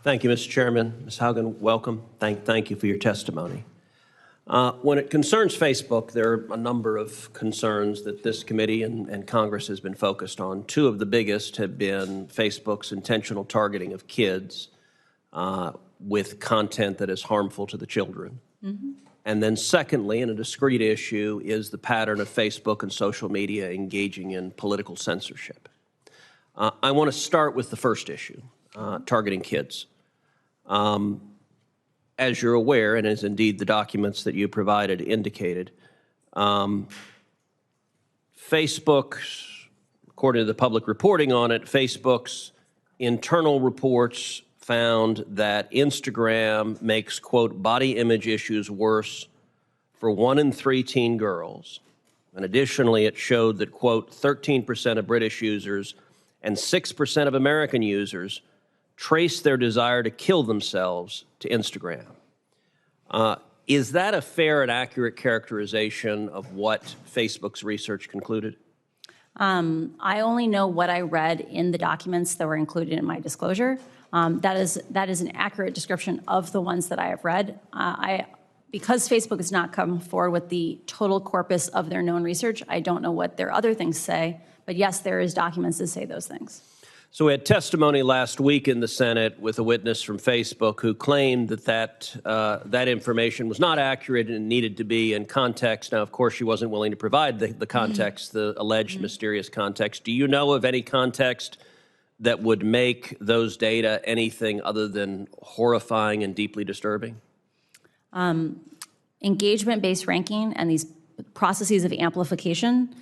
Thank you, Mr. Chairman. Ms. Haugen, welcome. Thank you for your testimony. When it concerns Facebook, there are a number of concerns that this committee and Congress has been focused on. Two of the biggest have been Facebook's intentional targeting of kids with content that is harmful to the children. And then secondly, and a discrete issue, is the pattern of Facebook and social media engaging in political censorship. I want to start with the first issue, targeting kids. As you're aware, and as indeed the documents that you provided indicated, Facebook's, according to the public reporting on it, Facebook's internal reports found that Instagram makes, quote, body image issues worse for 1 in 3 teen girls. And additionally, it showed that, quote, 13% of British users and 6% of American users trace their desire to kill themselves to Instagram. Is that a fair and accurate characterization of what Facebook's research concluded? I only know what I read in the documents that were included in my disclosure. That is an accurate description of the ones that I have read. Because Facebook has not come forward with the total corpus of their known research, I don't know what their other things say. But yes, there is documents that say those things. So we had testimony last week in the Senate with a witness from Facebook who claimed that information was not accurate and needed to be in context. Now, of course, she wasn't willing to provide the context, the alleged mysterious context. Do you know of any context that would make those data anything other than horrifying and deeply disturbing? Engagement-based ranking and these processes of amplification,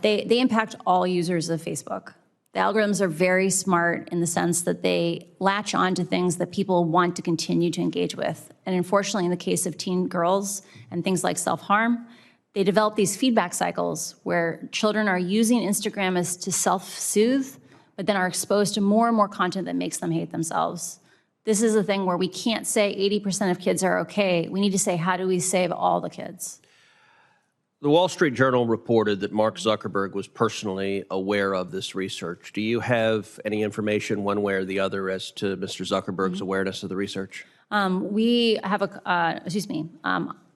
they impact all users of Facebook. The algorithms are very smart in the sense that they latch on to things that people want to continue to engage with. And unfortunately, in the case of teen girls and things like self-harm, they develop these feedback cycles where children are using Instagram as to self-soothe, but then are exposed to more and more content that makes them hate themselves. This is a thing where we can't say 80% of kids are okay. We need to say, how do we save all the kids? The Wall Street Journal reported that Mark Zuckerberg was personally aware of this research. Do you have any information one way or the other as to Mr. Zuckerberg's awareness of the research? We have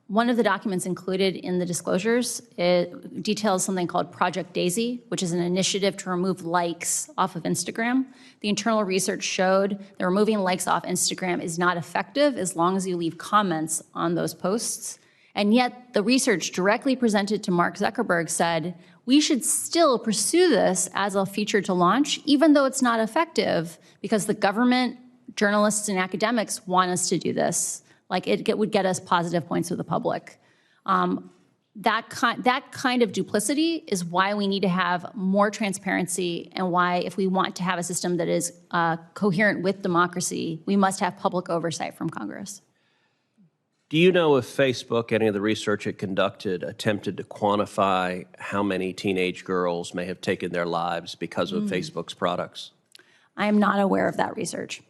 one of the documents included in the disclosures, it details something called Project Daisy, which is an initiative to remove likes off of Instagram. The internal research showed that removing likes off Instagram is not effective as long as you leave comments on those posts. And yet the research directly presented to Mark Zuckerberg said, we should still pursue this as a feature to launch, even though it's not effective, because the government, journalists, and academics want us to do this. Like it would get us positive points with the public. That kind of duplicity is why we need to have more transparency, and why, if we want to have a system that is coherent with democracy, we must have public oversight from Congress. Do you know if Facebook, any of the research it conducted, attempted to quantify how many teenage girls may have taken their lives because of Facebook's products? I am not aware of that research.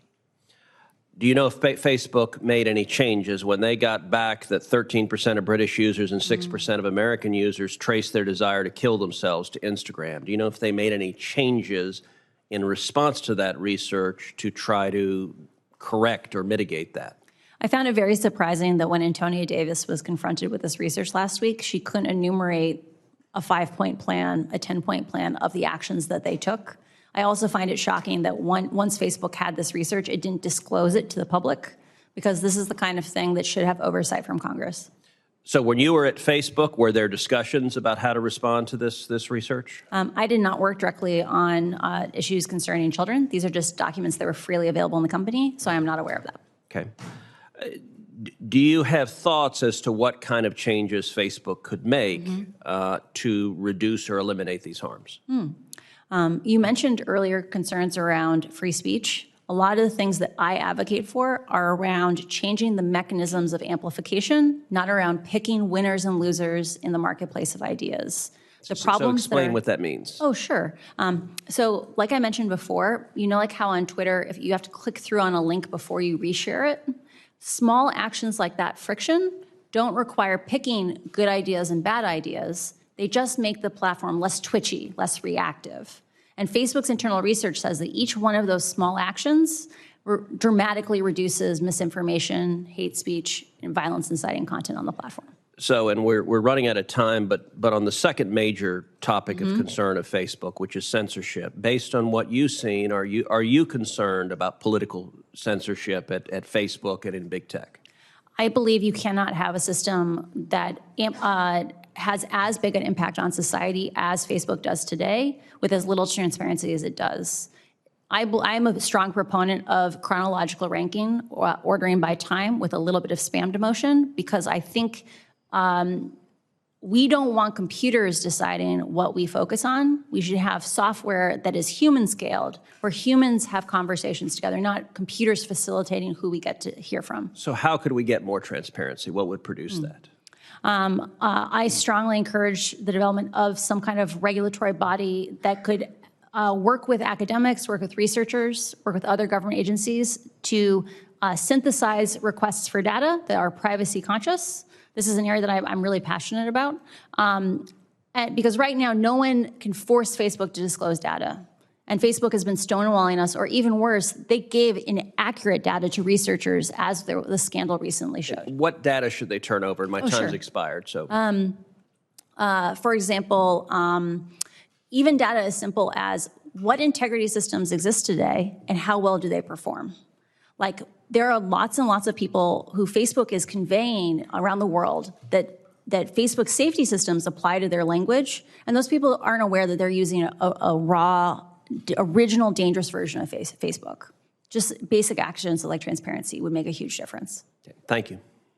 Do you know if Facebook made any changes when they got back that 13% of British users and 6% of American users traced their desire to kill themselves to Instagram? Do you know if they made any changes in response to that research to try to correct or mitigate that? I found it very surprising that when Antonia Davis was confronted with this research last week, she couldn't enumerate a 5-point plan, a 10-point plan of the actions that they took. I also find it shocking that once Facebook had this research, it didn't disclose it to the public, because this is the kind of thing that should have oversight from Congress. So when you were at Facebook, were there discussions about how to respond to this research? I did not work directly on issues concerning children. These are just documents that were freely available in the company, so I am not aware of that. Okay. Do you have thoughts as to what kind of changes Facebook could make to reduce or eliminate these harms? You mentioned earlier concerns around free speech. A lot of the things that I advocate for are around changing the mechanisms of amplification, not around picking winners and losers in the marketplace of ideas. The problems so explain what that means. Oh, sure. So like I mentioned before, you know, like how on Twitter, if you have to click through on a link before you reshare it, small actions like that friction don't require picking good ideas and bad ideas. They just make the platform less twitchy, less reactive. And Facebook's internal research says that each one of those small actions dramatically reduces misinformation, hate speech, and violence inciting content on the platform. So, and we're running out of time, but on the second major topic of concern of Facebook, which is censorship, based on what you've seen, are you concerned about political censorship at Facebook and in big tech? I believe you cannot have a system that has as big an impact on society as Facebook does today with as little transparency as it does. I'm a strong proponent of chronological ranking, or ordering by time with a little bit of spam demotion, because I think we don't want computers deciding what we focus on. We should have software that is human scaled, where humans have conversations together, not computers facilitating who we get to hear from. So how could we get more transparency? What would produce that? I strongly encourage the development of some kind of regulatory body that could work with academics, work with researchers, work with other government agencies to synthesize requests for data that are privacy conscious. This is an area that I'm really passionate about. And because right now, no one can force Facebook to disclose data. And Facebook has been stonewalling us, or even worse, they gave inaccurate data to researchers, as the scandal recently showed. What data should they turn over? My time's expired, so. For example, even data as simple as what integrity systems exist today and how well do they perform? Like, there are lots and lots of people who Facebook is conveying around the world that Facebook safety systems apply to their language, and those people aren't aware that they're using a raw, original, dangerous version of Facebook. Just basic actions like transparency would make a huge difference. Okay. Thank you.